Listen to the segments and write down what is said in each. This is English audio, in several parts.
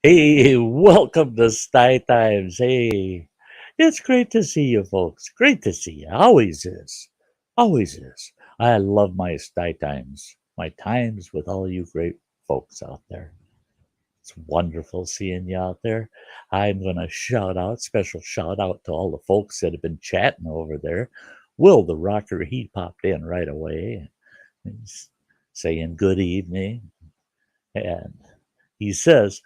Hey, welcome to Sty Times. Hey, it's great to see you, folks. Great to see you. Always is. Always is. I love my Sty Times, my times with all you great folks out there. It's wonderful seeing you out there. I'm going to special shout out to all the folks that have been chatting over there. Will the Rocker, he popped in right away and he's saying good evening. And he says,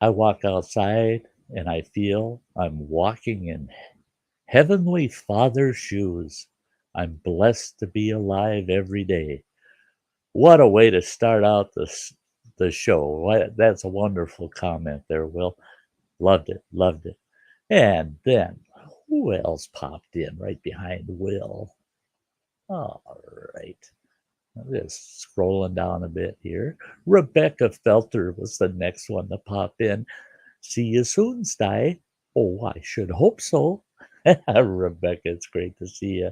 I walk outside and I feel I'm walking in Heavenly Father's shoes. I'm blessed to be alive every day. What a way to start out the show. That's a wonderful comment there, Will. Loved it, loved it. And then who else popped in right behind Will? All right. Just scrolling down a bit here. Rebecca Felter was the next one to pop in. See you soon, Sty. Oh, I should hope so. Rebecca, it's great to see you.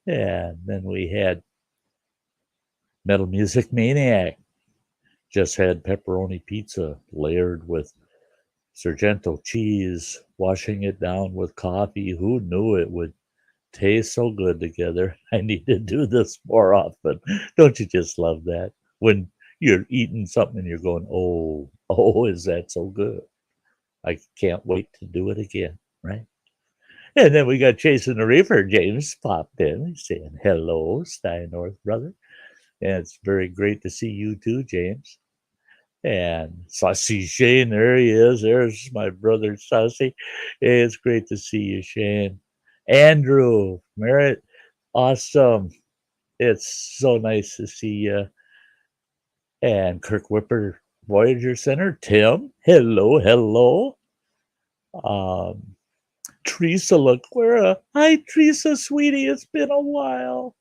And then we had Metal Music Maniac. Just had pepperoni pizza layered with Sargento cheese, washing it down with coffee. Who knew it would taste so good together? I need to do this more often. Don't you just love that? When you're eating something and you're going, oh, is that so good? I can't wait to do it again, right? And then we got Chasing the Reefer. James popped in. He's saying, hello, Sty North, brother. And it's very great to see you too, James. And so I see Shane. There he is. There's my brother, Sussy. It's great to see you, Shane. Andrew, Merritt, awesome. It's so nice to see you. And Kirk Whipper, Voyager Center. Tim, hello, hello. Um, Teresa Laquera. Hi, Teresa, sweetie. It's been a while.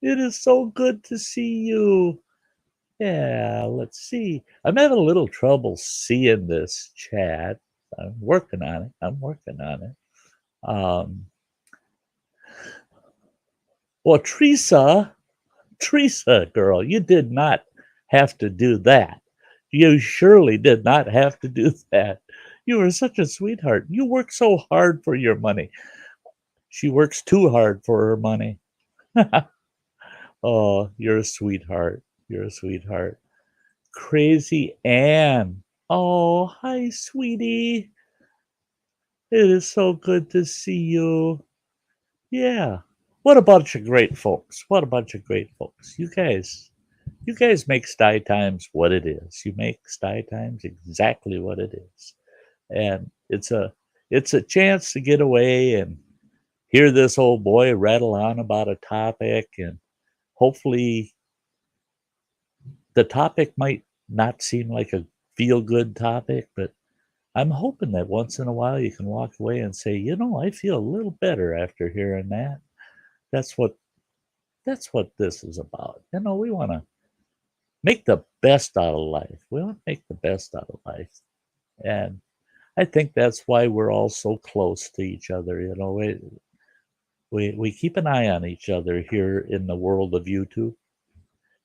It is so good to see you. Yeah, let's see. I'm having a little trouble seeing this chat. I'm working on it. I'm working on it. Um, well, Teresa, girl, you did not have to do that. You surely did not have to do that. You were such a sweetheart. You work so hard for your money. She works too hard for her money. Oh, you're a sweetheart. You're a sweetheart. Crazy Ann. Oh, hi, sweetie. It is so good to see you. Yeah. What a bunch of great folks. What a bunch of great folks. You guys make Sty Times what it is. You make Sty Times exactly what it is. And it's a chance to get away and hear this old boy rattle on about a topic, and hopefully the topic might not seem like a feel good topic, but I'm hoping that once in a while you can walk away and say, I feel a little better after hearing that. That's what that's what this is about. We want to make the best out of life. We want to make the best out of life. And I think that's why we're all so close to each other. We keep an eye on each other here in the world of YouTube.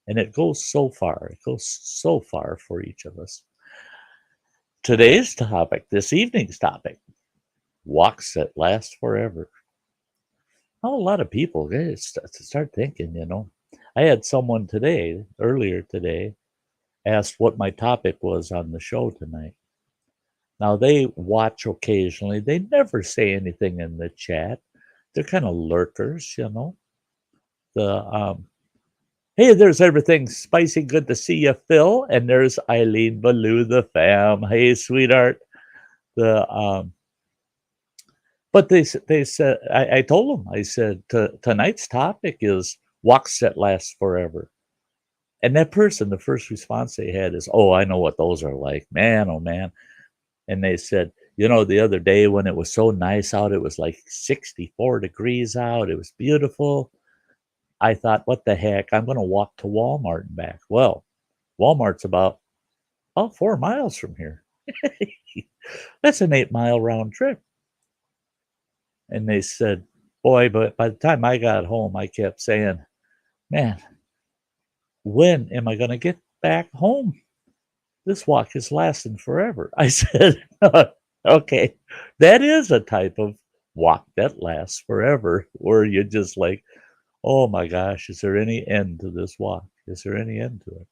And it goes so far. It goes so far for each of us. Today's topic, this evening's topic, walks that last forever. Oh, a lot of people start thinking, I had someone earlier today, asked what my topic was on the show tonight. Now, they watch occasionally. They never say anything in the chat. They're kind of lurkers. The Hey, there's everything spicy. Good to see you, Phil. And there's Eileen Ballou, the fam. Hey, sweetheart. The But they said I told them, I said, tonight's topic is walks that last forever. And that person, the first response they had is, oh, I know what those are like, man, oh man. And they said, the other day when it was so nice out, it was like 64 degrees out, it was beautiful. I thought, what the heck, I'm going to walk to Walmart and back. Well, Walmart's about 4 miles from here. That's an 8-mile round trip. And they said, boy, but by the time I got home, I kept saying, man, when am I going to get back home? this walk is lasting forever. I said, okay, that is a type of walk that lasts forever, where you're just like, oh my gosh, is there any end to this walk? Is there any end to it?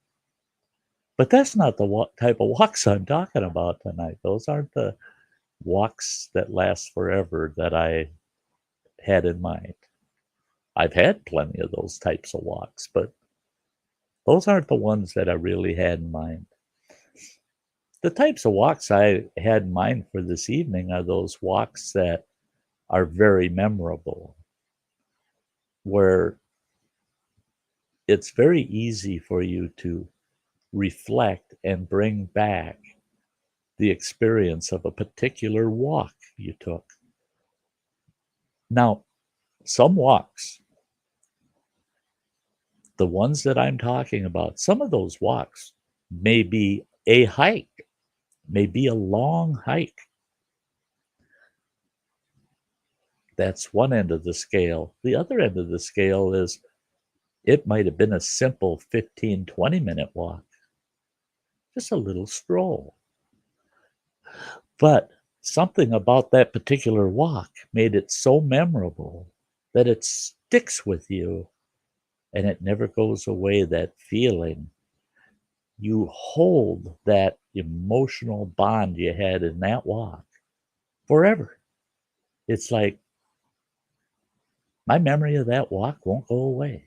But that's not the type of walks I'm talking about tonight. Those aren't the walks that last forever that I had in mind. I've had plenty of those types of walks, but those aren't the ones that I really had in mind. The types of walks I had in mind for this evening are those walks that are very memorable, where it's very easy for you to reflect and bring back the experience of a particular walk you took. Now, some walks, the ones that I'm talking about, some of those walks may be a hike, may be a long hike. That's one end of the scale. The other end of the scale is it might have been a simple 15, 20-minute walk, just a little stroll. But something about that particular walk made it so memorable that it sticks with you and it never goes away, that feeling. You hold that emotional bond you had in that walk forever. It's like my memory of that walk won't go away.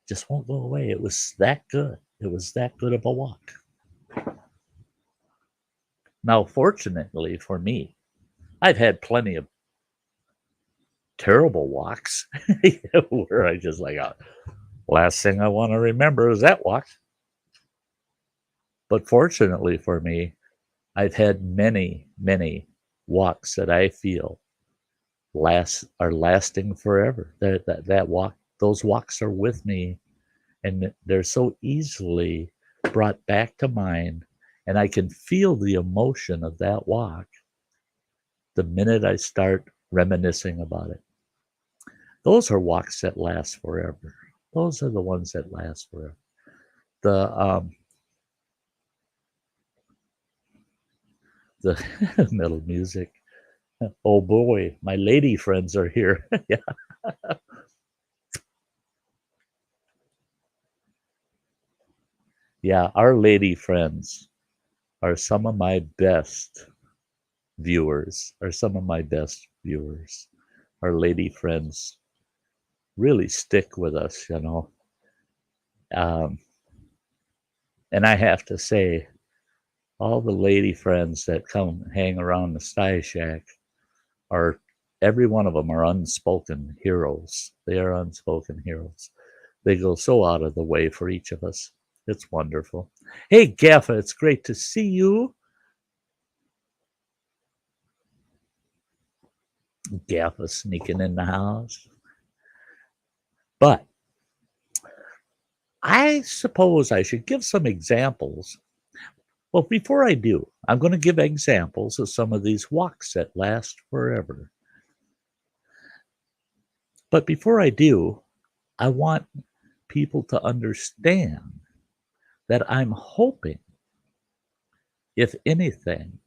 Just won't go away. It was that good. It was that good of a walk. Now, fortunately for me, I've had plenty of terrible walks where I just like, last thing I want to remember is that walk. But fortunately for me, I've had many, many walks that I feel are lasting forever. That walk, those walks are with me, and they're so easily brought back to mind, and I can feel the emotion of that walk the minute I start reminiscing about it. Those are walks that last forever. Those are the ones that last forever. The metal music. Oh boy, my lady friends are here. Yeah. Yeah, our lady friends are some of my best viewers, are some of my best viewers. Our lady friends really stick with us, you know. Um, and I have to say, all the lady friends that come hang around the Sty Shack are, every one of them are unspoken heroes. They are unspoken heroes. They go so out of the way for each of us. It's wonderful. Hey, Gaffa, it's great to see you. Gaffa sneaking in the house. But I suppose I should give some examples. Well, before I do, I'm going to give examples of some of these walks that last forever. But before I do, I want people to understand that I'm hoping, if anything,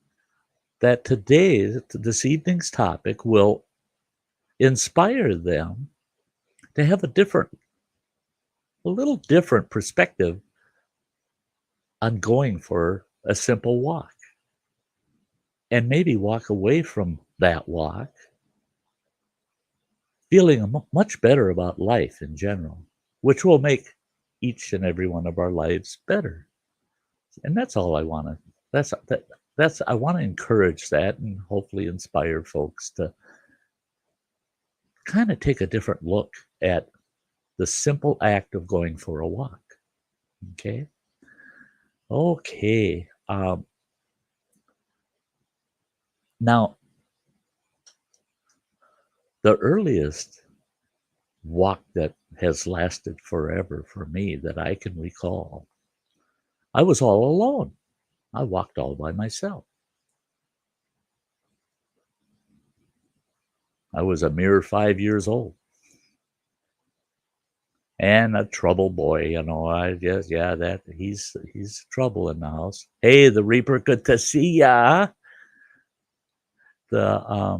that this evening's topic will inspire them to have a little different perspective on going for a simple walk, and maybe walk away from that walk feeling much better about life in general, which will make each and every one of our lives better. And that's all I want to. That's I want to encourage that and hopefully inspire folks to kind of take a different look at the simple act of going for a walk. Okay. Okay. Now, the earliest walk that has lasted forever for me that I can recall, I was all alone. I walked all by myself. I was a mere 5 years old. and a trouble boy. I guess, yeah, that he's trouble in the house. Hey, the Reaper, good to see ya. The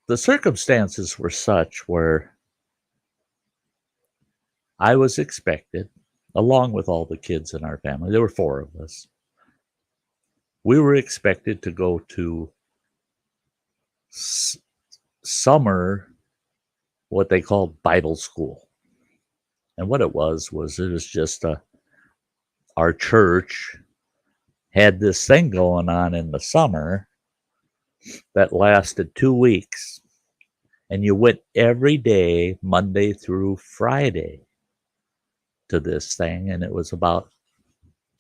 the circumstances were such where I was expected, along with all the kids in our family. There were four of us. We were expected to go to summer, what they called Bible school. And what it was just our church had this thing going on in the summer that lasted 2 weeks. And you went every day, Monday through Friday, to this thing. And it was about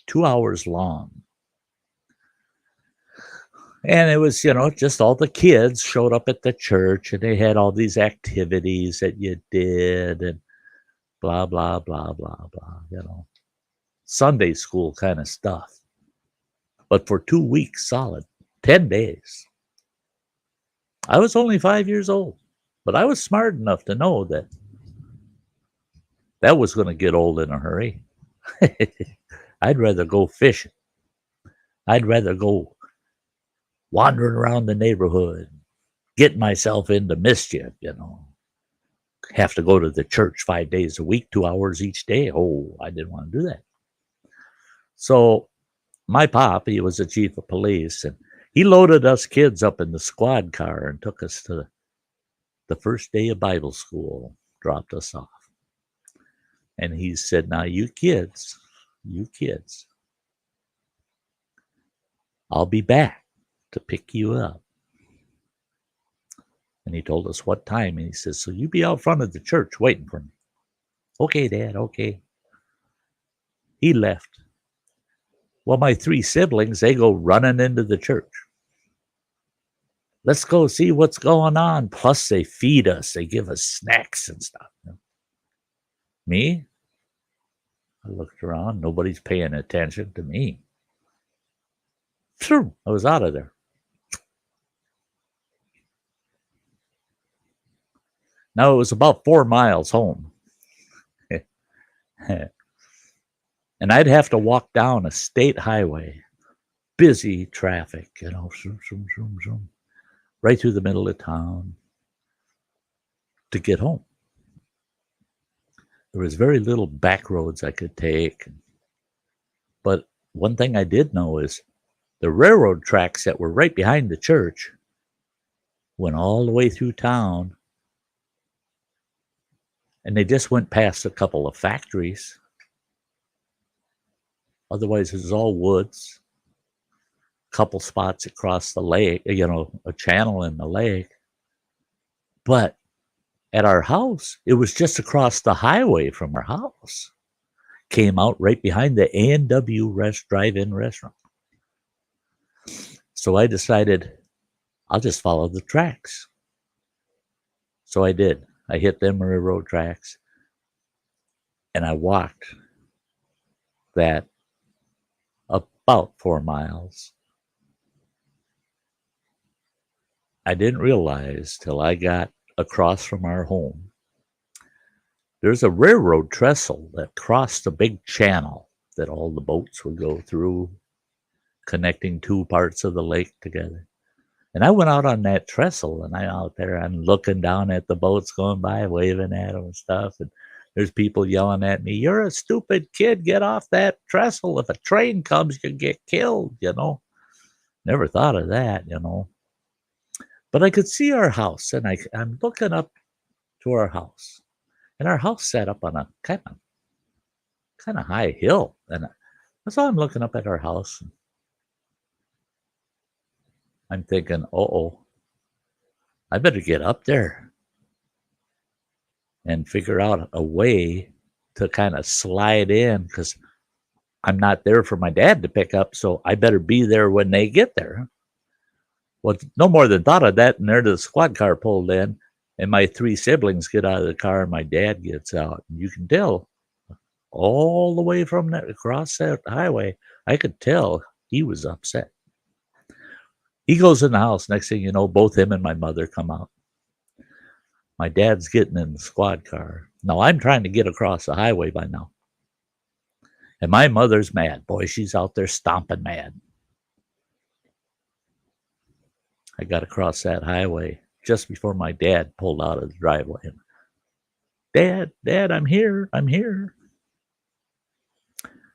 2 hours long. And it was, just all the kids showed up at the church and they had all these activities that you did and blah, blah, blah, blah, blah, Sunday school kind of stuff. But for 2 weeks solid, 10 days. I was only 5 years old, but I was smart enough to know that that was going to get old in a hurry. I'd rather go fishing. I'd rather go wandering around the neighborhood, getting myself into mischief, Have to go to the church 5 days a week, 2 hours each day. Oh, I didn't want to do that. So my pop, he was the chief of police, and he loaded us kids up in the squad car and took us to the first day of Bible school, dropped us off. And he said, now you kids, I'll be back to pick you up. And he told us what time. And he says, so you be out front of the church waiting for me. Okay, Dad, okay. He left. Well, my three siblings, they go running into the church. Let's go see what's going on. Plus, they feed us. They give us snacks and stuff. Me? I looked around. Nobody's paying attention to me. Phew, I was out of there. Now, it was about 4 miles home. And I'd have to walk down a state highway, busy traffic, zoom, zoom, zoom, zoom, right through the middle of town to get home. There was very little back roads I could take. But one thing I did know is the railroad tracks that were right behind the church went all the way through town. And they just went past a couple of factories. Otherwise, it was all woods. A couple spots across the lake, a channel in the lake. But at our house, it was just across the highway from our house. Came out right behind the A&W drive-in restaurant. So I decided I'll just follow the tracks. So I did. I hit them railroad tracks. And I walked that about 4 miles. I didn't realize till I got across from our home, there's a railroad trestle that crossed a big channel that all the boats would go through, connecting two parts of the lake together. And I went out on that trestle, and I'm out there, I'm looking down at the boats going by, waving at them and stuff. And there's people yelling at me, you're a stupid kid, get off that trestle. If a train comes, you get killed, Never thought of that, But I could see our house, and I'm looking up to our house. And our house sat up on a kind of high hill. And so I'm looking up at our house. And I'm thinking, I better get up there and figure out a way to kind of slide in, because I'm not there for my dad to pick up, so I better be there when they get there. Well, no more than thought of that, and there the squad car pulled in, and my three siblings get out of the car, and my dad gets out. And you can tell all the way from across that highway, I could tell he was upset. He goes in the house. Next thing you know, both him and my mother come out. My dad's getting in the squad car. Now I'm trying to get across the highway by now. And my mother's mad. Boy, she's out there stomping mad. I got across that highway just before my dad pulled out of the driveway. Dad, I'm here. I'm here.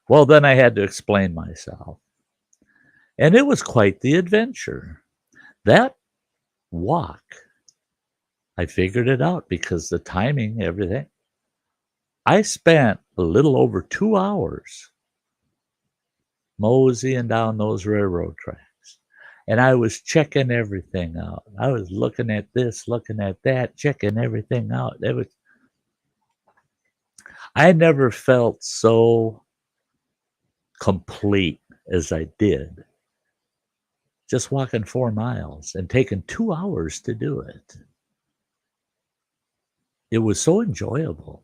Well, then I had to explain myself. And it was quite the adventure. That walk, I figured it out because the timing, everything. I spent a little over 2 hours moseying down those railroad tracks. And I was checking everything out. I was looking at this, looking at that, checking everything out. I never felt so complete as I did just walking 4 miles and taking 2 hours to do it. It was so enjoyable.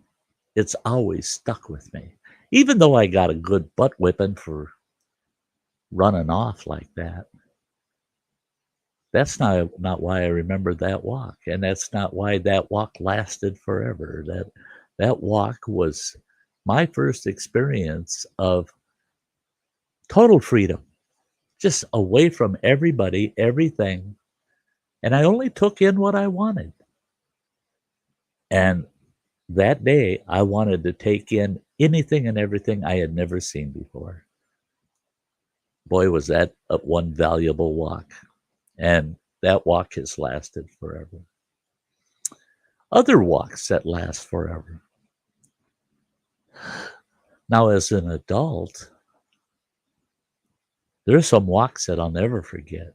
It's always stuck with me. Even though I got a good butt whipping for running off like that, that's not why I remember that walk. And that's not why that walk lasted forever. That walk was my first experience of total freedom, just away from everybody, everything. And I only took in what I wanted. And that day, I wanted to take in anything and everything I had never seen before. Boy, was that one valuable walk. And that walk has lasted forever. Other walks that last forever. Now, as an adult, there are some walks that I'll never forget.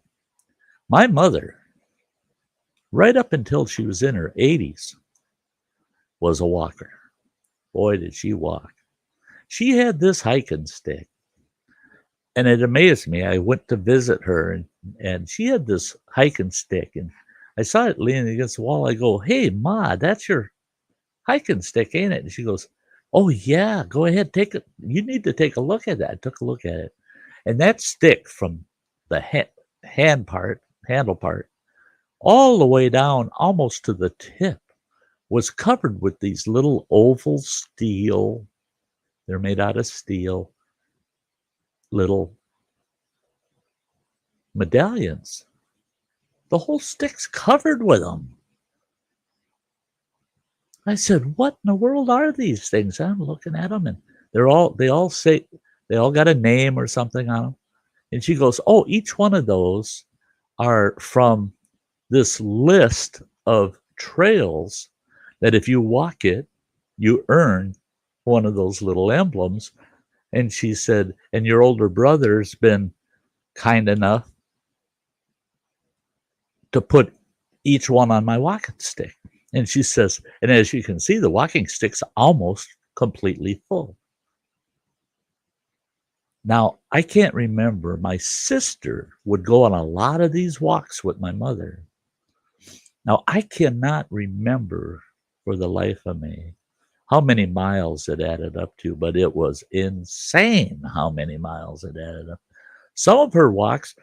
My mother, right up until she was in her 80s, was a walker. Boy, did she walk. She had this hiking stick. And it amazed me. I went to visit her, and she had this hiking stick. And I saw it leaning against the wall. I go, "Hey, Ma, that's your hiking stick, ain't it?" And she goes, "Oh, yeah, go ahead. Take it. You need to take a look at that." I took a look at it. And that stick from the handle part, all the way down almost to the tip, was covered with these little oval steel, they're made out of steel, little medallions. The whole stick's covered with them. I said, "What in the world are these things?" I'm looking at them, and they all say, they all got a name or something on them. And she goes, "Oh, each one of those are from this list of trails that if you walk it, you earn one of those little emblems." And she said, "And your older brother's been kind enough to put each one on my walking stick." And she says, "And as you can see, the walking stick's almost completely full." Now, I can't remember. My sister would go on a lot of these walks with my mother. Now, I cannot remember for the life of me how many miles it added up to, but it was insane how many miles it added up. Some of her walks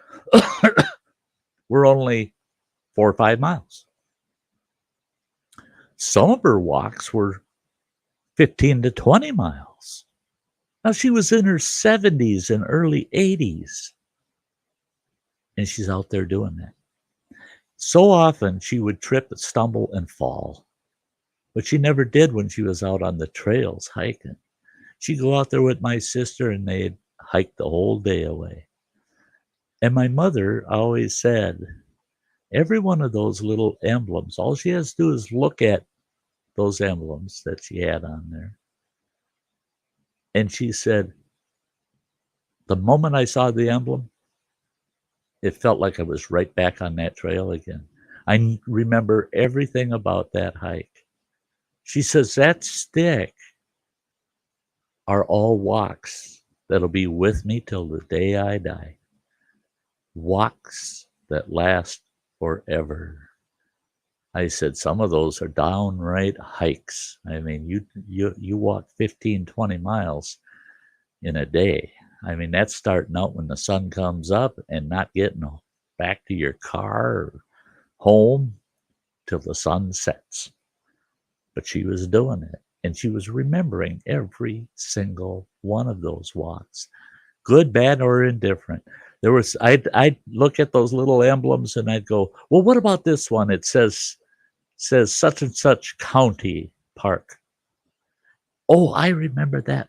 were only 4 or 5 miles. Some of her walks were 15 to 20 miles. Now, she was in her 70s and early 80s, and she's out there doing that. So often she would trip, stumble, and fall, but she never did when she was out on the trails hiking. She'd go out there with my sister, and they'd hike the whole day away. And my mother always said, every one of those little emblems, all she has to do is look at those emblems that she had on there. And she said, the moment I saw the emblem, it felt like I was right back on that trail again. I remember everything about that hike. She says that stick are all walks that'll be with me till the day I die. Walks that last forever. I said, some of those are downright hikes. I mean, you walk 15, 20 miles in a day. I mean, that's starting out when the sun comes up and not getting back to your car or home till the sun sets. But she was doing it, and she was remembering every single one of those walks, good, bad, or indifferent. I'd look at those little emblems and I'd go, well, what about this one? It says such and such county park. Oh, I remember that.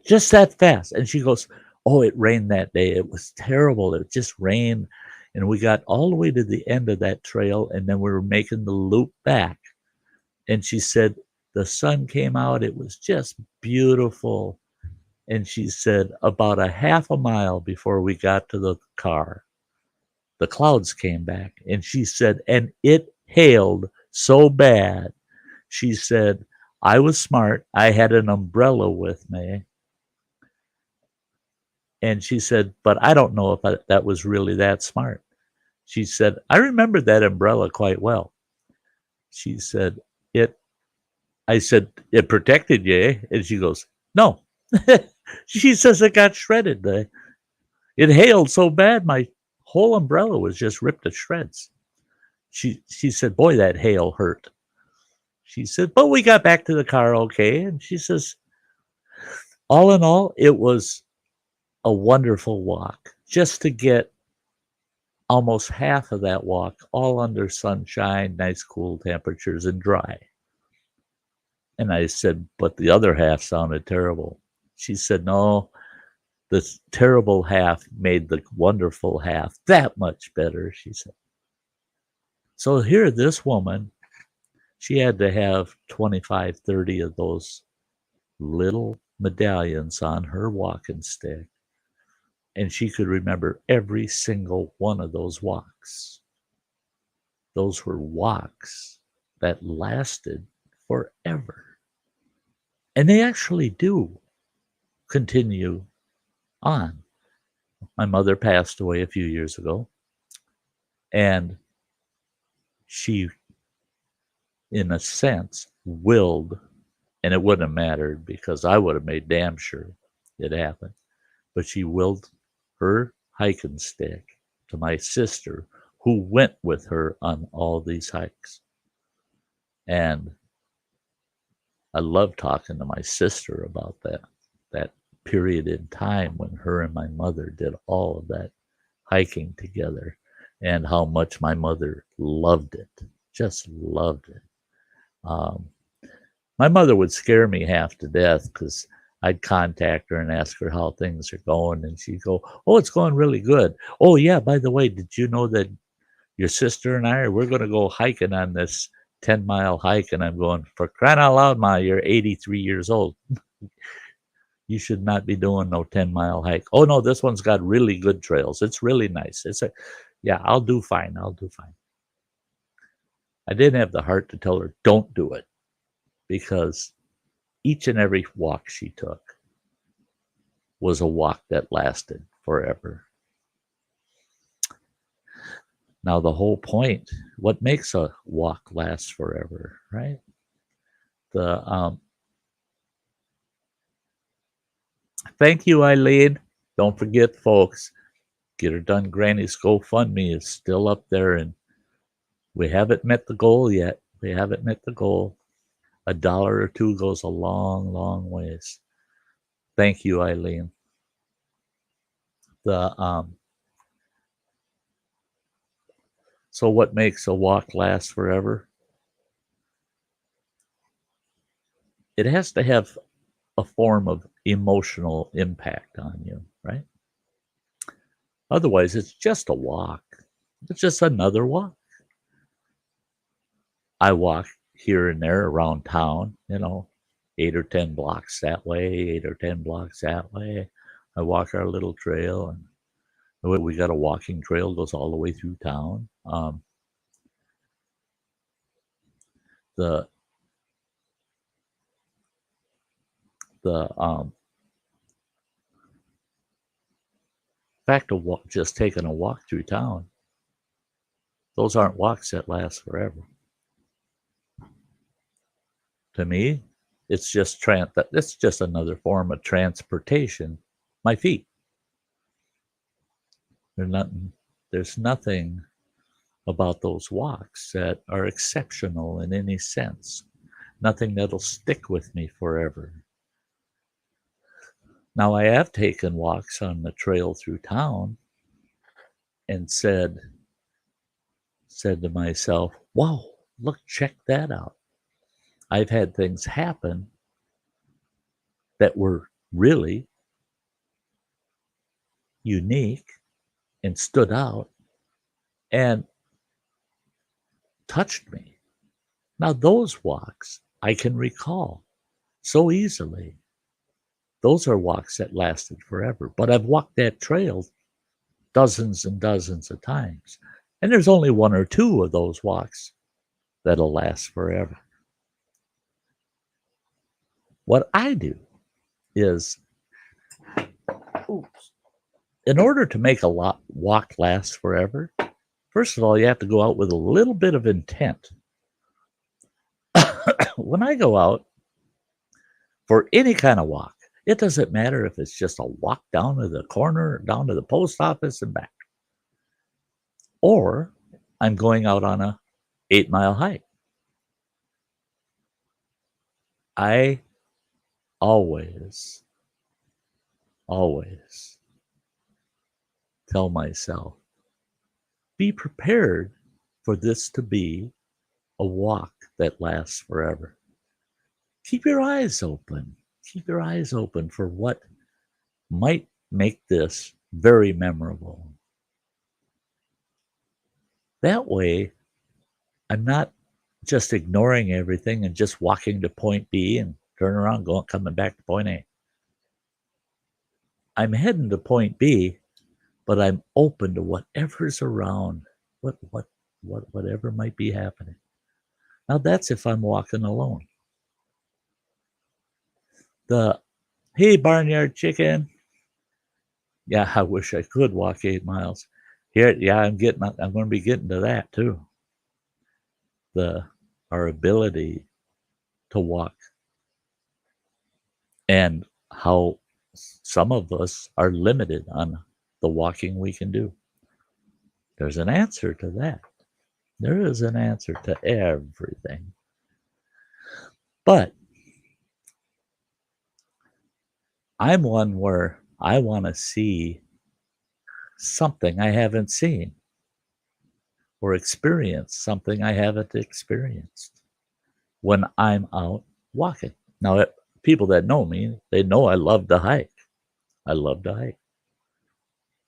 Just that fast. And she goes, oh, it rained that day. It was terrible. It just rained. And we got all the way to the end of that trail, and then we were making the loop back. And she said, the sun came out. It was just beautiful. And she said, about a half a mile before we got to the car, the clouds came back. And she said, and it hailed so bad. She said, I was smart. I had an umbrella with me. And she said, but I don't know if that was really that smart. She said, I remember that umbrella quite well. She said, I said, it protected you, eh? And she goes, no. She says it got shredded. It hailed so bad, my whole umbrella was just ripped to shreds. She said, boy, that hail hurt. She said, but we got back to the car okay. And she says, all in all, it was a wonderful walk just to get almost half of that walk all under sunshine, nice cool temperatures, and dry. And I said, but the other half sounded terrible. She said, no, the terrible half made the wonderful half that much better, she said. So here, this woman, she had to have 25, 30 of those little medallions on her walking stick. And she could remember every single one of those walks. Those were walks that lasted forever. And they actually do continue on. My mother passed away a few years ago, and she, in a sense, willed, and it wouldn't have mattered because I would have made damn sure it happened, but she willed her hiking stick to my sister, who went with her on all these hikes. And I love talking to my sister about that period in time when her and my mother did all of that hiking together, and how much my mother loved it, just loved it. My mother would scare me half to death because I'd contact her and ask her how things are going, and she'd go, oh, it's going really good. Oh, yeah, by the way, did you know that your sister and we're going to go hiking on this 10-mile hike? And I'm going, for crying out loud, Ma, you're 83 years old. You should not be doing no 10-mile hike. Oh, no, this one's got really good trails. It's really nice. Yeah, I'll do fine. I'll do fine. I didn't have the heart to tell her, don't do it, because each and every walk she took was a walk that lasted forever. Now, the whole point, what makes a walk last forever, right? Thank you, Eileen. Don't forget, folks, Get Her Done Granny's GoFundMe is still up there, and we haven't met the goal yet. We haven't met the goal. $1 or $2 goes a long, long ways. Thank you, Eileen. So what makes a walk last forever? It has to have a form of emotional impact on you, right? Otherwise, it's just a walk. It's just another walk. I walk here and there around town, 8 or 10 blocks that way, 8 or 10 blocks that way. I walk our little trail, and we got a walking trail goes all the way through town. The fact of just taking a walk through town, those aren't walks that last forever. To me, it's just another form of transportation. My feet. There's nothing there's nothing about those walks that are exceptional in any sense. Nothing that'll stick with me forever. Now, I have taken walks on the trail through town and said to myself, wow, look, check that out. I've had things happen that were really unique and stood out and touched me. Now, those walks I can recall so easily. Those are walks that lasted forever. But I've walked that trail dozens and dozens of times. And there's only one or two of those walks that'll last forever. What I do is, in order to make a walk last forever, first of all, you have to go out with a little bit of intent. When I go out for any kind of walk, it doesn't matter if it's just a walk down to the corner, down to the post office and back, or I'm going out on a 8-mile hike. I always tell myself, be prepared for this to be a walk that lasts forever. Keep your eyes open. Keep your eyes open for what might make this very memorable. That way, I'm not just ignoring everything and just walking to point B and turn around, coming back to point A. I'm heading to point B, but I'm open to whatever's around, whatever might be happening. Now that's if I'm walking alone. Hey, barnyard chicken. Yeah, I wish I could walk 8 miles. Here, yeah, I'm going to be getting to that too. Our ability to walk and how some of us are limited on the walking we can do. There's an answer to that. There is an answer to everything. But I'm one where I want to see something I haven't seen or experience something I haven't experienced when I'm out walking. Now, people that know me, they know I love to hike. I love to hike.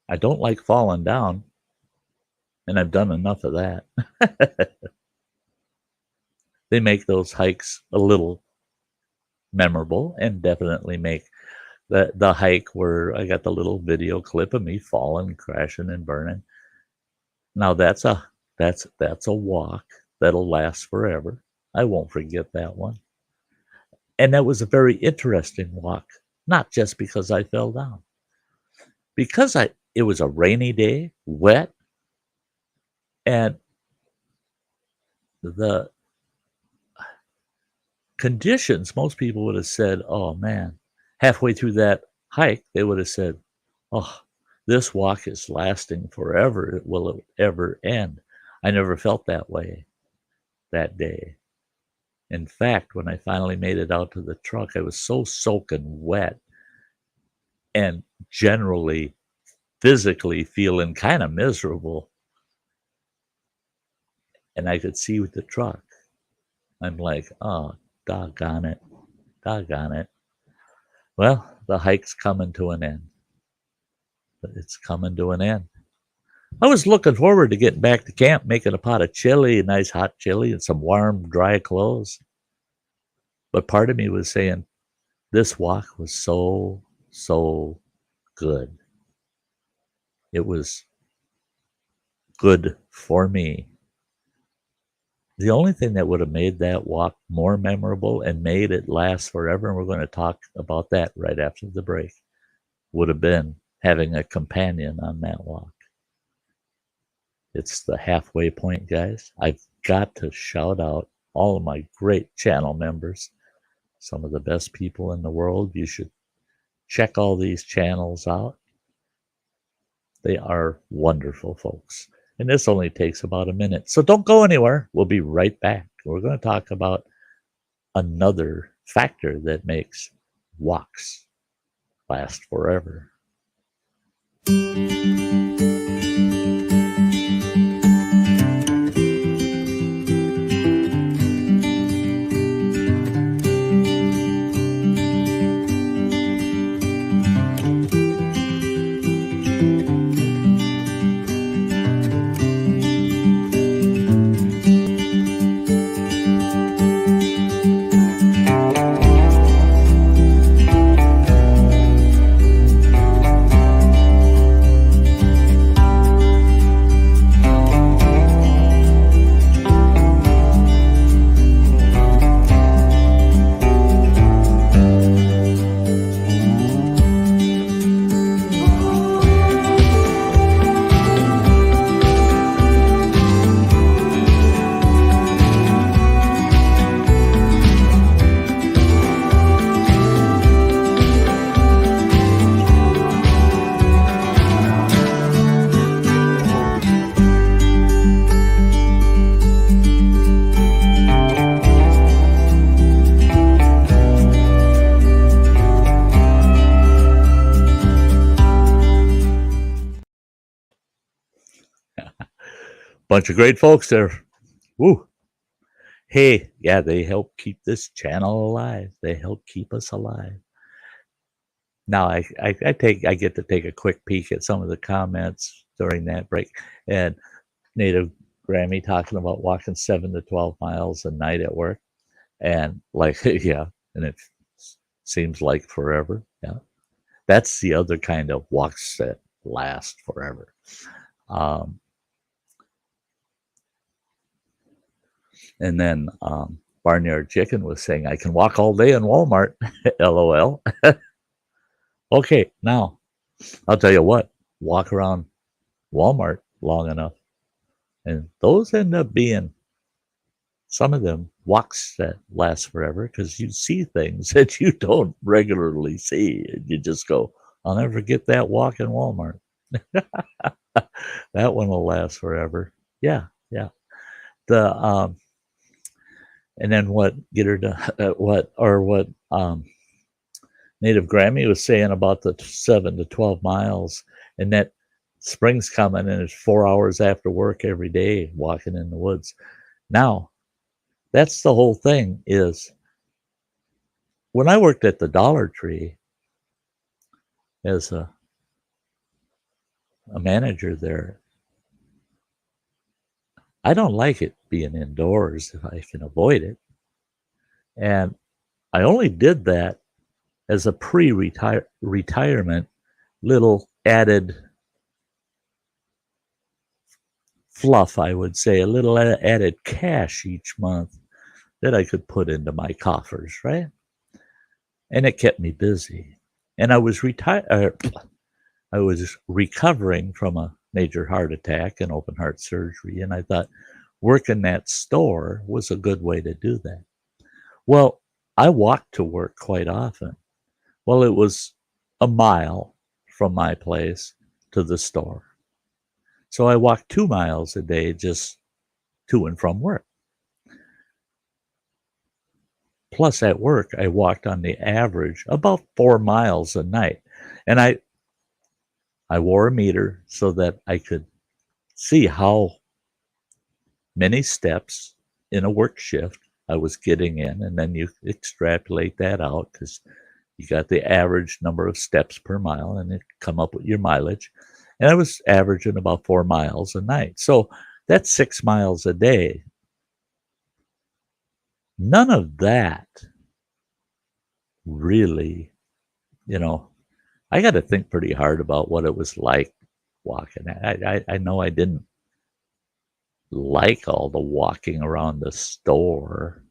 I don't like falling down, and I've done enough of that. They make those hikes a little memorable and definitely make the hike where I got the little video clip of me falling, crashing, and burning. Now that's a walk that'll last forever. I won't forget that one. And that was a very interesting walk, not just because I fell down. Because it was a rainy day, wet, and the conditions, most people would have said, oh man, halfway through that hike, they would have said, oh, this walk is lasting forever. Will it ever end? I never felt that way that day. In fact, when I finally made it out to the truck, I was so soaking wet and generally physically feeling kind of miserable. And I could see with the truck. I'm like, oh, doggone it. Well, the hike's coming to an end. It's coming to an end. I was looking forward to getting back to camp, making a pot of chili, a nice hot chili, and some warm, dry clothes. But part of me was saying, this walk was so good. It was good for me. The only thing that would have made that walk more memorable and made it last forever, and we're going to talk about that right after the break, would have been having a companion on that walk. It's the halfway point, guys. I've got to shout out all of my great channel members, some of the best people in the world. You should check all these channels out. They are wonderful folks. And this only takes about a minute. So don't go anywhere. We'll be right back. We're going to talk about another factor that makes walks last forever. Bunch of great folks there. Woo. Hey, yeah, they help keep this channel alive. They help keep us alive. Now I get to take a quick peek at some of the comments during that break. And Native Grammy talking about walking 7 to 12 miles a night at work. And like, yeah, and it seems like forever. Yeah. That's the other kind of walks that last forever. And then Barnyard Chicken was saying, I can walk all day in Walmart. LOL. Okay, now I'll tell you what, walk around Walmart long enough, and those end up being some of them walks that last forever because you see things that you don't regularly see. And you just go, I'll never get that walk in Walmart. That one will last forever. Yeah, yeah. The and then what Native Grammy was saying about the 7 to 12 miles, and that spring's coming and it's 4 hours after work every day walking in the woods. Now, that's the whole thing is when I worked at the Dollar Tree as a manager there, I don't like it being indoors if I can avoid it. And I only did that as a pre-retirement little added fluff, I would say, a little added cash each month that I could put into my coffers, right? And it kept me busy. And I was I was recovering from a major heart attack and open heart surgery, and I thought working that store was a good way to do that. Well, I walked to work quite often. Well, it was a mile from my place to the store. So I walked 2 miles a day just to and from work. Plus at work, I walked on the average about 4 miles a night. And I wore a meter so that I could see how many steps in a work shift I was getting in. And then you extrapolate that out because you got the average number of steps per mile and it come up with your mileage. And I was averaging about 4 miles a night. So that's 6 miles a day. None of that really, I got to think pretty hard about what it was like walking. I know I didn't like all the walking around the store.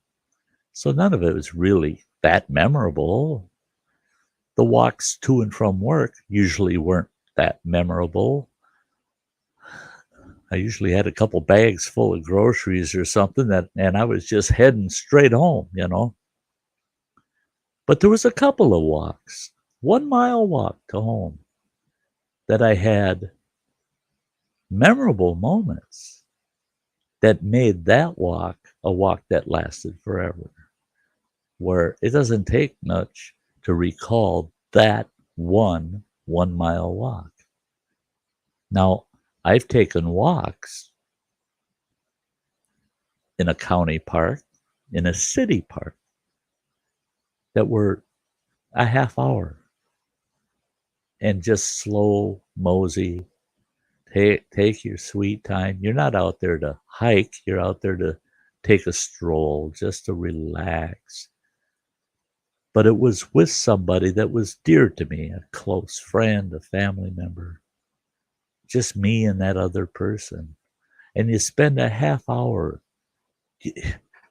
So none of it was really that memorable. The walks to and from work usually weren't that memorable. I usually had a couple bags full of groceries or something and I was just heading straight home, But there was a couple of walks, 1 mile walk to home that I had memorable moments that made that walk a walk that lasted forever, where it doesn't take much to recall that 1 mile walk. Now, I've taken walks in a county park, in a city park, that were a half hour and just slow mosey. Take your sweet time. You're not out there to hike, you're out there to take a stroll, just to relax. But it was with somebody that was dear to me, a close friend, a family member, just me and that other person. And you spend a half hour.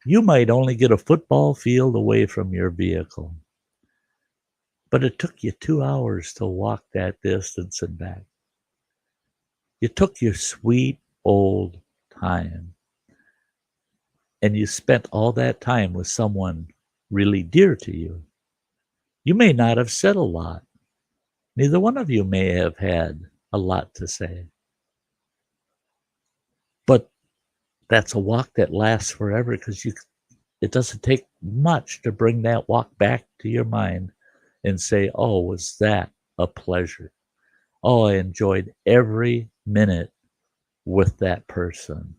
You might only get a football field away from your vehicle, but it took you 2 hours to walk that distance and back. You took your sweet old time, and you spent all that time with someone really dear to you. You may not have said a lot. Neither one of you may have had a lot to say. But that's a walk that lasts forever because it doesn't take much to bring that walk back to your mind and say, oh, was that a pleasure? Oh, I enjoyed every minute with that person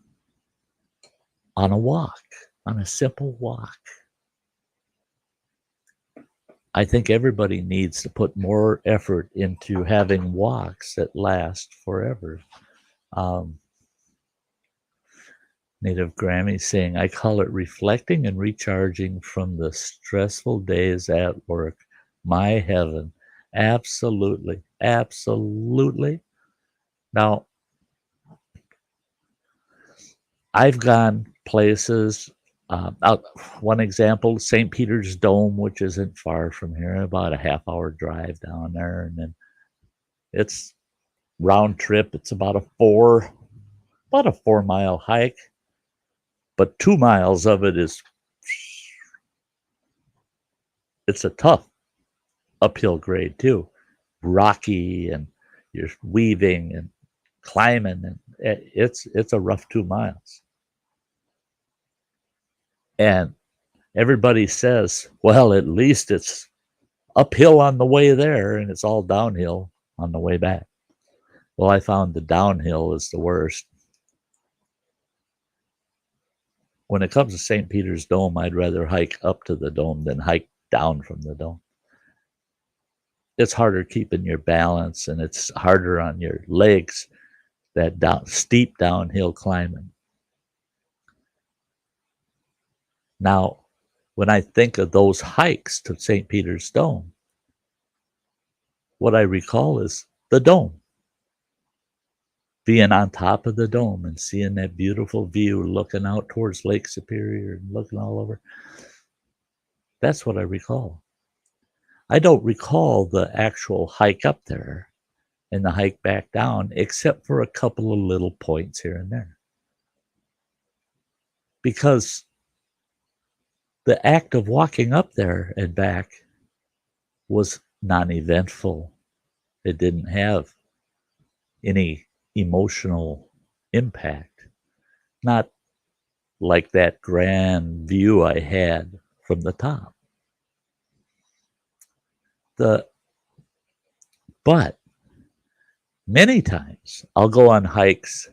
on a walk, on a simple walk. I think everybody needs to put more effort into having walks that last forever. Native Grammy saying, I call it reflecting and recharging from the stressful days at work. My heaven. Absolutely. Absolutely. Now, I've gone places. One example, St. Peter's Dome, which isn't far from here, about a half-hour drive down there, and then it's round trip. It's about a 4 mile hike, but 2 miles of it it's a tough uphill grade too, rocky, and you're weaving and climbing, and it's a rough 2 miles. And everybody says, well, at least it's uphill on the way there and it's all downhill on the way back. Well, I found the downhill is the worst. When it comes to St. Peter's Dome, I'd rather hike up to the dome than hike down from the dome. It's harder keeping your balance, and it's harder on your legs, that steep downhill climbing. Now, when I think of those hikes to St. Peter's Dome, what I recall is the dome. Being on top of the dome and seeing that beautiful view, looking out towards Lake Superior and looking all over. That's what I recall. I don't recall the actual hike up there and the hike back down, except for a couple of little points here and there. Because the act of walking up there and back was non-eventful. It didn't have any emotional impact. Not like that grand view I had from the top. But many times I'll go on hikes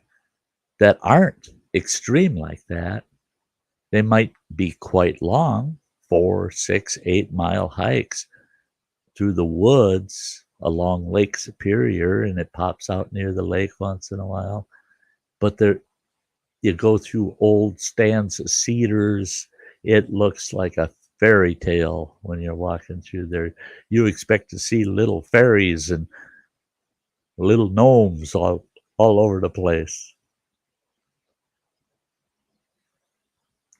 that aren't extreme like that. They might be quite long, 4, 6, 8 mile hikes through the woods along Lake Superior, and it pops out near the lake once in a while. But you go through old stands of cedars. It looks like a fairy tale when you're walking through there. You expect to see little fairies and little gnomes all over the place.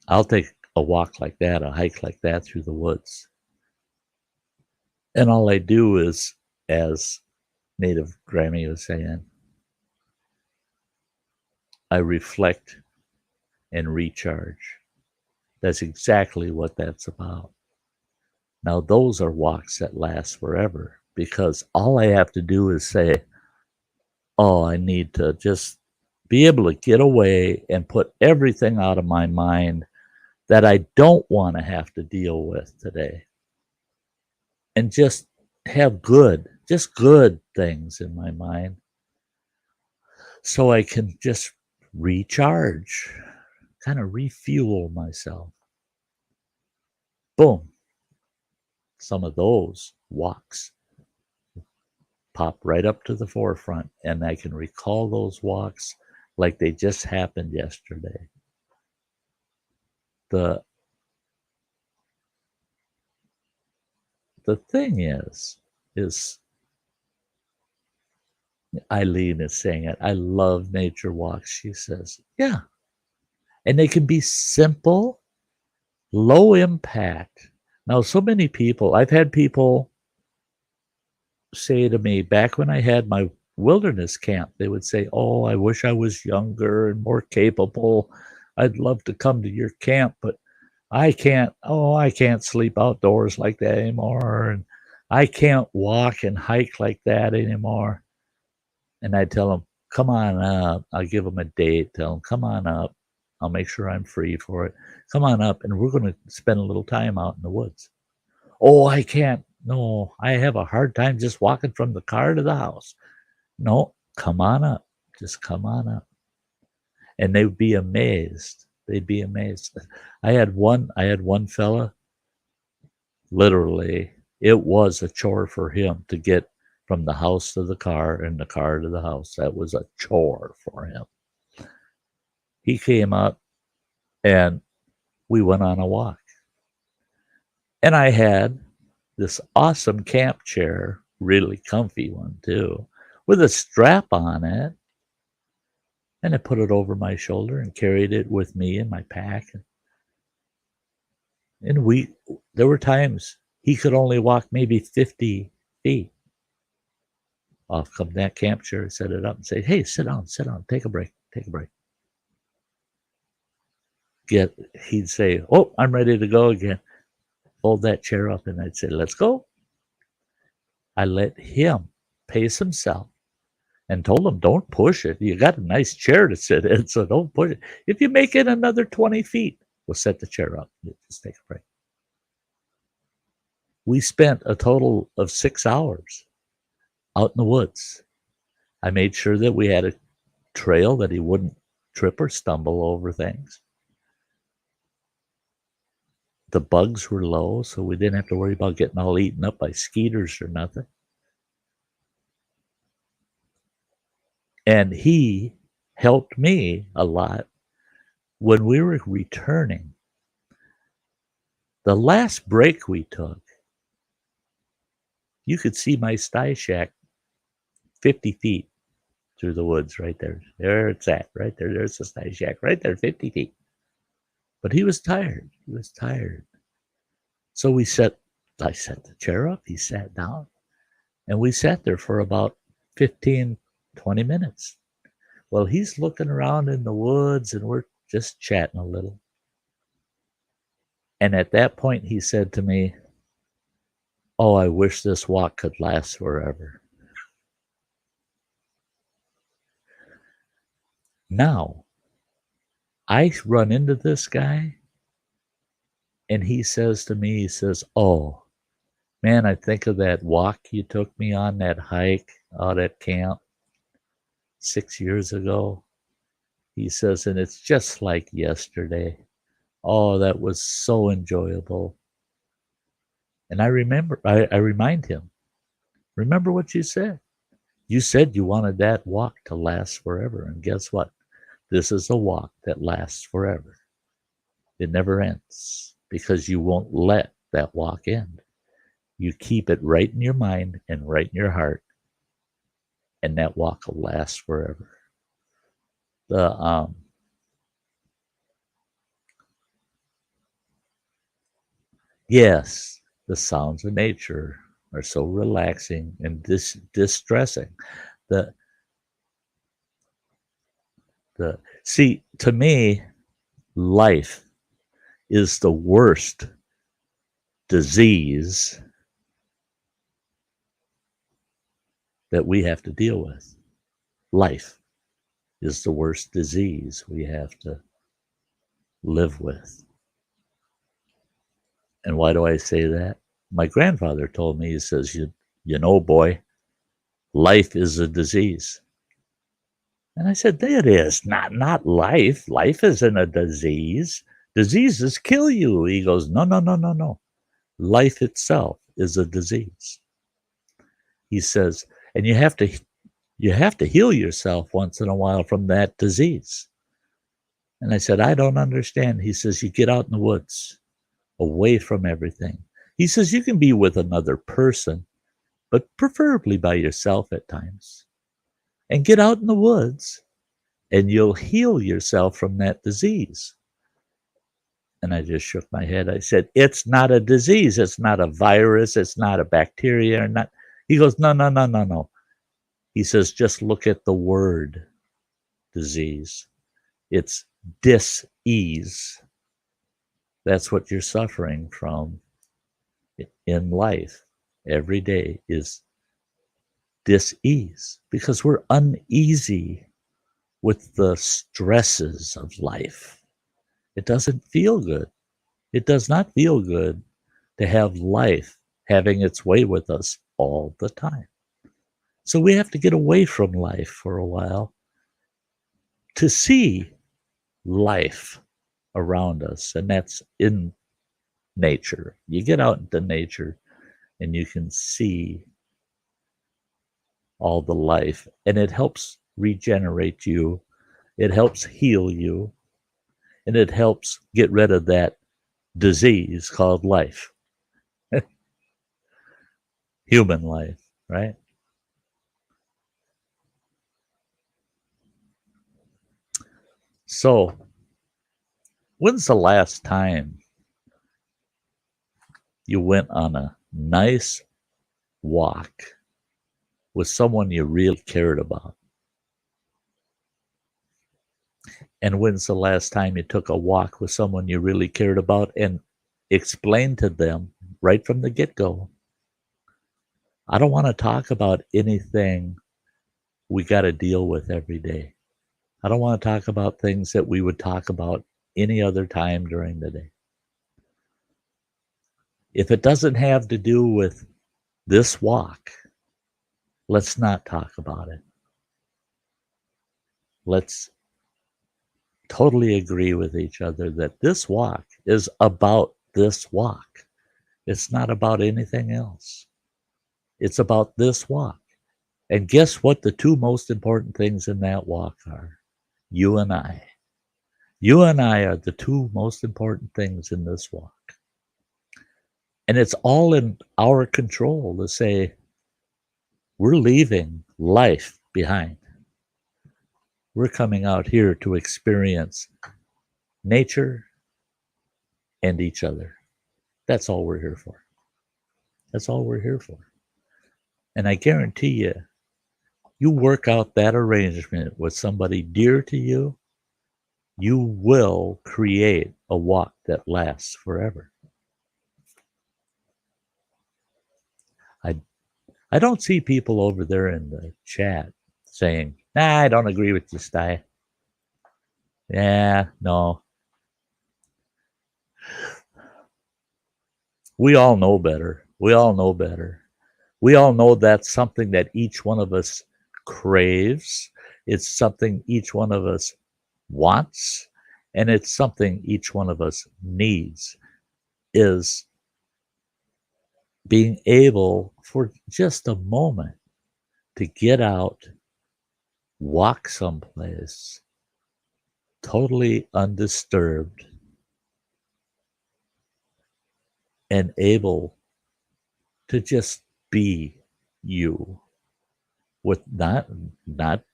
I'll take a walk like that, a hike like that through the woods. And all I do is, as Native Grammy was saying, I reflect and recharge. That's exactly what that's about. Now, those are walks that last forever, because all I have to do is say, oh, I need to just be able to get away and put everything out of my mind that I don't want to have to deal with today, and just have just good things in my mind so I can just recharge, kind of refuel myself. Boom. Some of those walks pop right up to the forefront, and I can recall those walks like they just happened yesterday. The the thing is Eileen is saying it. I love nature walks, she says. Yeah. And they can be simple, low impact. Now, so many people, I've had people say to me back when I had my wilderness camp, they would say, "Oh, I wish I was younger and more capable. I'd love to come to your camp, but I can't. Oh, I can't sleep outdoors like that anymore. And I can't walk and hike like that anymore." And I tell them, "Come on up." I'll give them a date, tell them, "Come on up. I'll make sure I'm free for it. Come on up, and we're going to spend a little time out in the woods." "Oh, I can't. No, I have a hard time just walking from the car to the house." "No, come on up. Just come on up." And they would be amazed. They'd be amazed. I had one fella, literally, it was a chore for him to get from the house to the car and the car to the house. That was a chore for him. He came up and we went on a walk. And I had this awesome camp chair, really comfy one too, with a strap on it. And I put it over my shoulder and carried it with me in my pack. And there were times he could only walk maybe 50 feet. Off come that camp chair, set it up and say, "Hey, sit down, take a break, take a break." He'd say, "Oh, I'm ready to go again." Fold that chair up and I'd say, "Let's go." I let him pace himself and told him, "Don't push it. You got a nice chair to sit in, so don't push it. If you make it another 20 feet, we'll set the chair up. Just take a break." We spent a total of 6 hours out in the woods. I made sure that we had a trail that he wouldn't trip or stumble over things. The bugs were low, so we didn't have to worry about getting all eaten up by skeeters or nothing. And he helped me a lot when we were returning. The last break we took, you could see my sty shack 50 feet through the woods right there. There it's at, right there. There's the sty shack right there, 50 feet. But he was tired. He was tired. So I set the chair up. He sat down. And we sat there for about 15, 20 minutes. Well, he's looking around in the woods and we're just chatting a little. And at that point, he said to me, "Oh, I wish this walk could last forever." Now, I run into this guy and he says to me, he says, "Oh, man, I think of that walk you took me on, that hike out at camp 6 years ago." He says, "And it's just like yesterday. Oh, that was so enjoyable." And I remind him, "Remember what you said. You said you wanted that walk to last forever. And guess what? This is a walk that lasts forever. It never ends because you won't let that walk end. You keep it right in your mind and right in your heart, and that walk will last forever." The Yes, the sounds of nature are so relaxing and distressing. The See, to me, life is the worst disease that we have to deal with. Life. is the worst disease we have to live with. And why do I say that? My grandfather told me, he says, you know, boy, life is a disease. And I said, there it is. Not life. Life isn't a disease. Diseases kill you. He goes, no, no, no, no, no. Life itself is a disease. He says, and you have to heal yourself once in a while from that disease. And I said, I don't understand. He says, you get out in the woods, away from everything. He says, you can be with another person, but preferably by yourself at times. And get out in the woods, and you'll heal yourself from that disease. And I just shook my head. I said, it's not a disease. It's not a virus. It's not a bacteria. Or not. He goes, no, no, no, no, no. He says, just look at the word disease. It's dis-ease. That's what you're suffering from in life every day is dis-ease, because we're uneasy with the stresses of life. It doesn't feel good. It does not feel good to have life having its way with us all the time. So we have to get away from life for a while to see life around us, and that's in nature. You get out into nature and you can see all the life, and it helps regenerate you, it helps heal you, and it helps get rid of that disease called life. Human life, right? So, when's the last time you went on a nice walk with someone you really cared about? And when's the last time you took a walk with someone you really cared about and explained to them right from the get-go, I don't want to talk about anything we got to deal with every day. I don't want to talk about things that we would talk about any other time during the day. If it doesn't have to do with this walk, let's not talk about it. Let's totally agree with each other that this walk is about this walk. It's not about anything else. It's about this walk. And guess what the two most important things in that walk are? You and I. You and I are the two most important things in this walk. And it's all in our control to say, we're leaving life behind. We're coming out here to experience nature and each other. That's all we're here for. That's all we're here for. And I guarantee you, you work out that arrangement with somebody dear to you, you will create a walk that lasts forever. I don't see people over there in the chat saying, nah, I don't agree with you, Sty. Yeah, no. We all know better. We all know better. We all know that's something that each one of us craves. It's something each one of us wants. And it's something each one of us needs, is being able for just a moment to get out, walk someplace totally undisturbed, and able to just be you, with not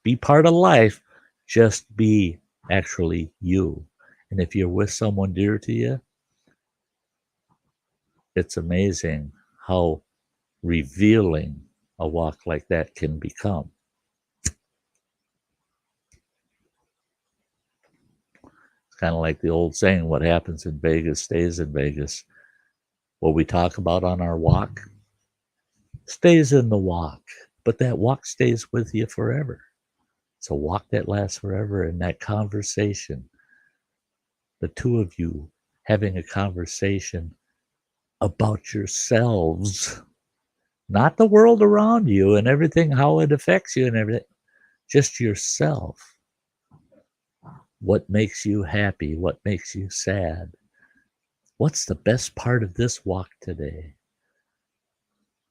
be part of life, just be actually you. And if you're with someone dear to you, it's amazing how revealing a walk like that can become. It's kind of like the old saying, what happens in Vegas stays in Vegas. What we talk about on our walk stays in the walk, but that walk stays with you forever. It's a walk that lasts forever, and that conversation, the two of you having a conversation about yourselves, not the world around you and everything, how it affects you and everything, just yourself. What makes you happy? What makes you sad? What's the best part of this walk today?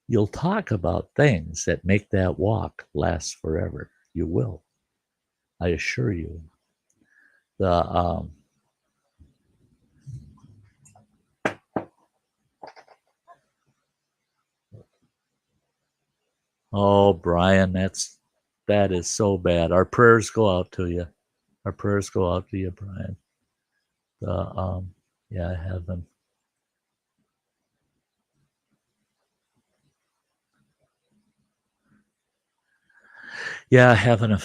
You'll talk about things that make that walk last forever. You will. I assure you. The oh, Brian, that is so bad. Our prayers go out to you. Our prayers go out to you, Brian. Yeah, heaven. Yeah, having a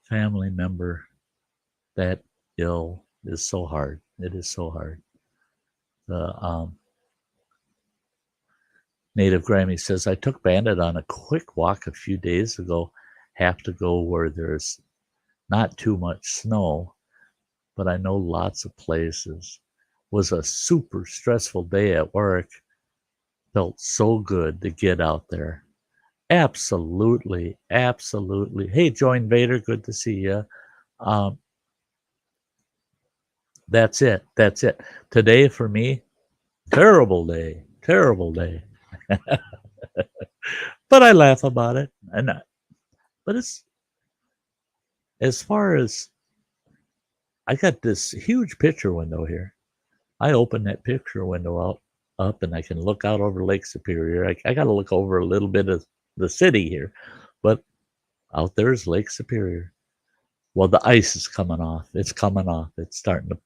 family member that ill is so hard. It is so hard. The Native Grammy says, I took Bandit on a quick walk a few days ago. Have to go where there's not too much snow, but I know lots of places. Was a super stressful day at work. Felt so good to get out there. Absolutely, absolutely. Hey, Join Vader, good to see you. That's it. That's it. Today for me, terrible day. Terrible day. But I laugh about it. But it's as far as I got this huge picture window here. I open that picture window up and I can look out over Lake Superior. I got to look over a little bit of the city here, but out there is Lake Superior. Well, the ice is coming off. It's coming off. It's starting to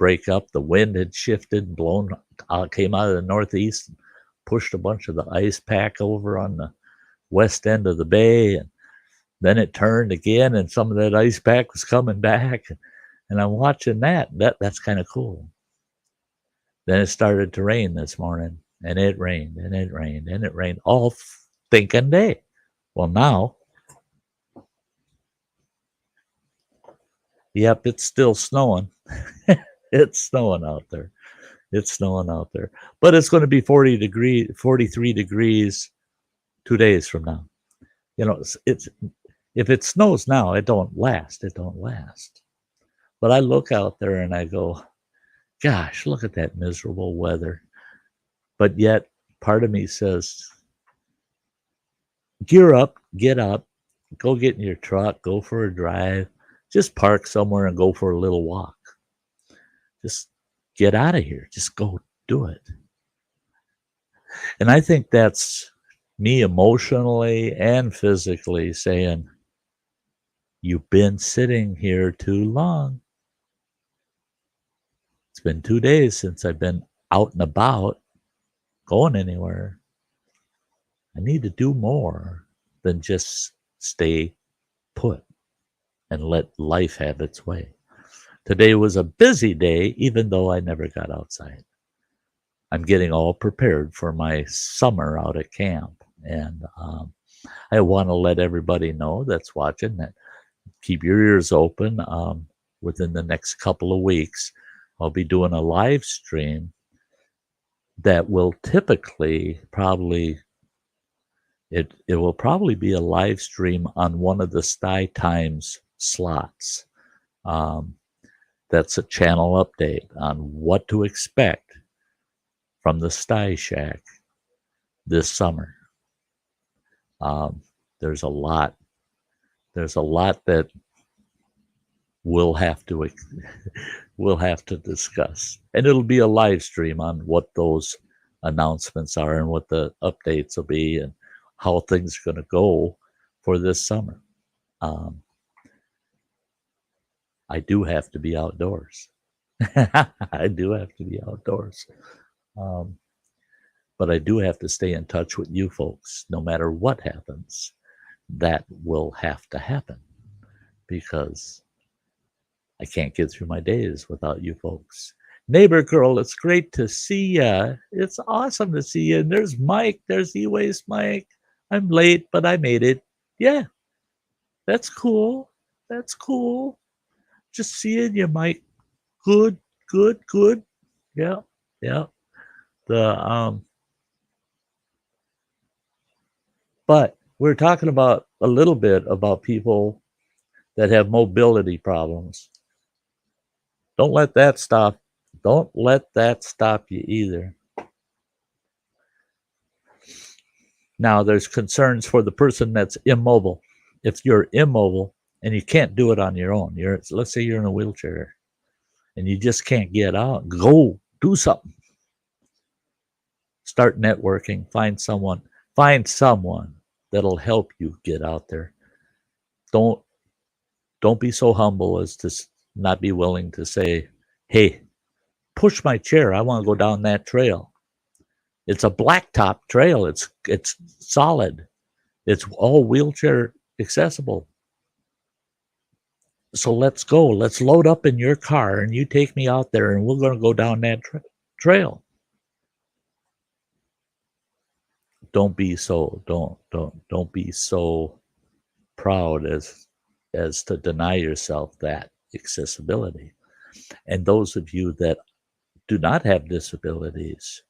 break up. The wind had shifted, blown, came out of the northeast, pushed a bunch of the ice pack over on the west end of the bay, and then it turned again, and some of that ice pack was coming back, and I'm watching that. That's kind of cool. Then it started to rain this morning, and it rained, and it rained, and it rained all thinking day. Well, now, yep, it's still snowing. It's snowing out there. It's snowing out there. But it's going to be 43 degrees 2 days from now. You know, it's if it snows now, it don't last. It don't last. But I look out there and I go, gosh, look at that miserable weather. But yet, part of me says, gear up, get up, go get in your truck, go for a drive, just park somewhere and go for a little walk. Just get out of here. Just go do it. And I think that's me emotionally and physically saying, you've been sitting here too long. It's been 2 days since I've been out and about, going anywhere. I need to do more than just stay put and let life have its way. Today was a busy day, even though I never got outside. I'm getting all prepared for my summer out at camp. And I want to let everybody know that's watching that keep your ears open. Within the next couple of weeks, I'll be doing a live stream that will typically it will probably be a live stream on one of the Sty Times slots. That's a channel update on what to expect from the Sty Shack this summer. There's a lot that we'll have to discuss, and it'll be a live stream on what those announcements are and what the updates will be and how things are going to go for this summer. I do have to be outdoors. I do have to be outdoors. But I do have to stay in touch with you folks. No matter what happens, that will have to happen because I can't get through my days without you folks. Neighbor girl, it's great to see ya. It's awesome to see you. And there's Mike. There's E-Waste Mike. I'm late, but I made it. Yeah, that's cool. That's cool. Just seeing you, Mike. Good, good, good. Yeah, yeah. The but we're talking about a little bit about people that have mobility problems. Don't let that stop. Don't let that stop you either. Now, there's concerns for the person that's immobile. If you're immobile and you can't do it on your own, let's say you're in a wheelchair and you just can't get out, go do something. Start networking. Find someone that'll help you get out there. Don't don't be so humble as to not be willing to say, "Hey, push my chair. I want to go down that trail." It's a blacktop trail. It's solid. It's all wheelchair accessible. So let's go. Let's load up in your car and you take me out there and we're going to go down that trail. Don't be so proud as to deny yourself that accessibility. And those of you that do not have disabilities,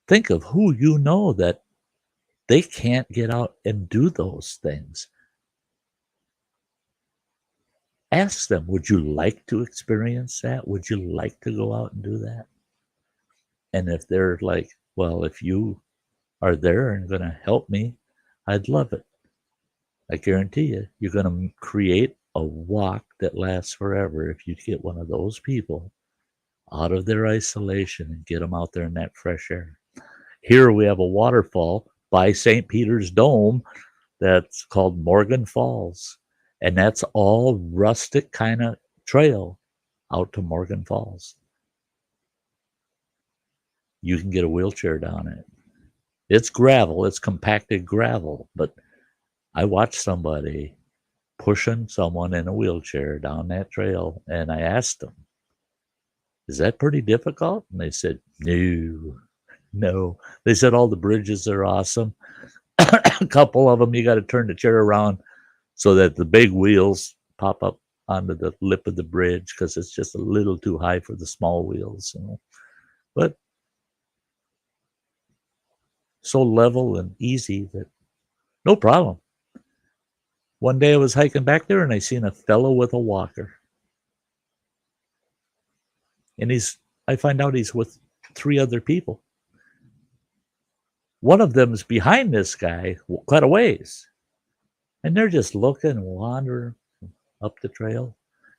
think of who you know that they can't get out and do those things. Ask them, would you like to experience that? Would you like to go out and do that? And if they're like, well, if you are there and going to help me, I'd love it. I guarantee you, you're going to create a walk that lasts forever if you get one of those people out of their isolation and get them out there in that fresh air. Here we have a waterfall by St. Peter's Dome that's called Morgan Falls. And that's all rustic kind of trail out to Morgan Falls. You can get a wheelchair down it. It's gravel, it's compacted gravel, but I watched somebody pushing someone in a wheelchair down that trail, and I asked them, is that pretty difficult? And they said, no. They said all the bridges are awesome. A couple of them, you got to turn the chair around so that the big wheels pop up onto the lip of the bridge because it's just a little too high for the small wheels. But so level and easy that no problem. One day I was hiking back there and I seen a fellow with a walker. And I find out he's with 3 other people. One of them is behind this guy quite a ways. And they're just looking and wandering up the trail.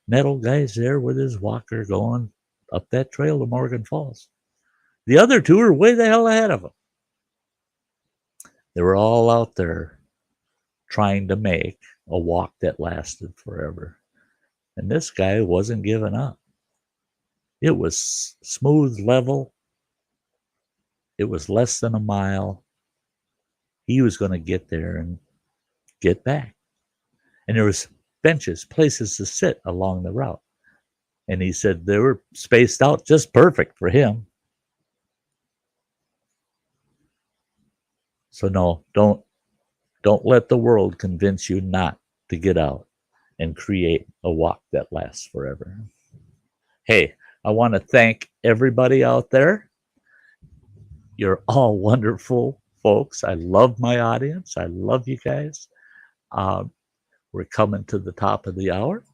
And that old guy's there with his walker going up that trail to Morgan Falls. The other 2 are way the hell ahead of him. They were all out there trying to make a walk that lasted forever. And this guy wasn't giving up. It was smooth, level. It was less than a mile. He was going to get there and get back. And there was benches, places to sit along the route. And he said they were spaced out just perfect for him. So no, don't let the world convince you not to get out and create a walk that lasts forever. Hey, I want to thank everybody out there. You're all wonderful folks. I love my audience. I love you guys. We're coming to the top of the hour.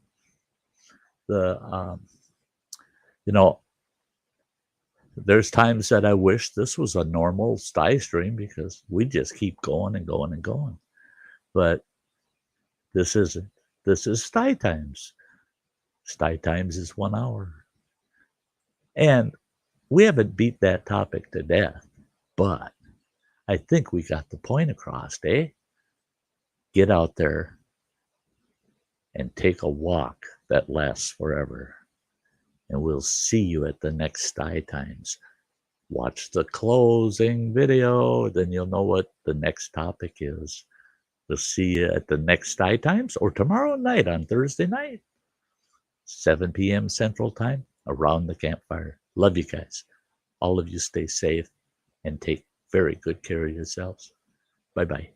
There's times that I wish this was a normal Sty stream because we just keep going and going and going. But this isn't. This is Sty Times. Sty Times is 1 hour. And we haven't beat that topic to death, but I think we got the point across, eh? Get out there and take a walk that lasts forever. And we'll see you at the next Sty Times. Watch the closing video, then you'll know what the next topic is. We'll see you at the next Sty Times or tomorrow night on Thursday night, 7 p.m. Central Time, around the campfire. Love you guys. All of you stay safe and take very good care of yourselves. Bye-bye.